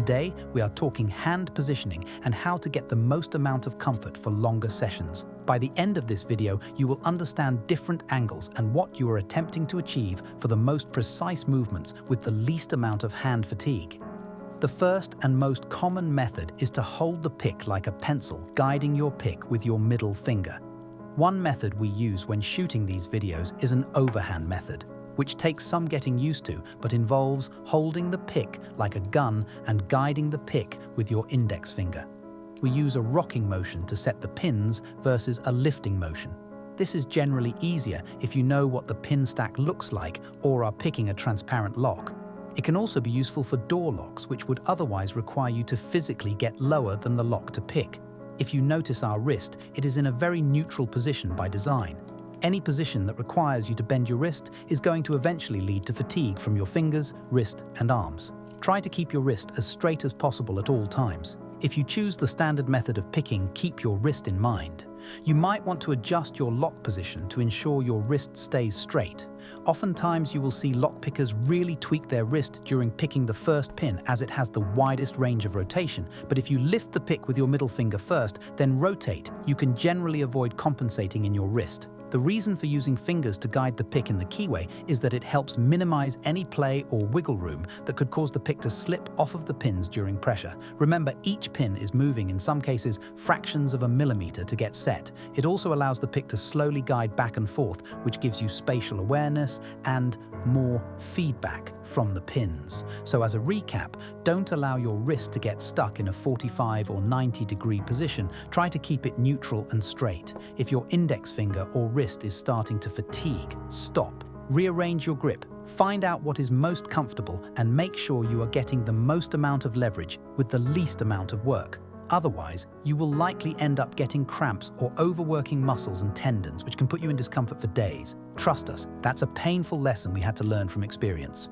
Today, we are talking hand positioning and how to get the most amount of comfort for longer sessions. By the end of this video, you will understand different angles and what you are attempting to achieve for the most precise movements with the least amount of hand fatigue. The first and most common method is to hold the pick like a pencil, guiding your pick with your middle finger. One method we use when shooting these videos is an overhand method, which takes some getting used to, but involves holding the pick like a gun and guiding the pick with your index finger. We use a rocking motion to set the pins versus a lifting motion. This is generally easier if you know what the pin stack looks like or are picking a transparent lock. It can also be useful for door locks, which would otherwise require you to physically get lower than the lock to pick. If you notice our wrist, it is in a very neutral position by design. Any position that requires you to bend your wrist is going to eventually lead to fatigue from your fingers, wrist, and arms. Try to keep your wrist as straight as possible at all times. If you choose the standard method of picking, keep your wrist in mind. You might want to adjust your lock position to ensure your wrist stays straight. Oftentimes you will see lock pickers really tweak their wrist during picking the first pin as it has the widest range of rotation, but if you lift the pick with your middle finger first, then rotate, you can generally avoid compensating in your wrist. The reason for using fingers to guide the pick in the keyway is that it helps minimize any play or wiggle room that could cause the pick to slip off of the pins during pressure. Remember, each pin is moving, in some cases, fractions of a millimeter to get set. It also allows the pick to slowly guide back and forth, which gives you spatial awareness and more feedback from the pins. So as a recap, don't allow your wrist to get stuck in a 45 or 90-degree position. Try to keep it neutral and straight. If your index finger or wrist is starting to fatigue, stop. Rearrange your grip. Find out what is most comfortable and make sure you are getting the most amount of leverage with the least amount of work. Otherwise, you will likely end up getting cramps or overworking muscles and tendons, which can put you in discomfort for days. Trust us, that's a painful lesson we had to learn from experience.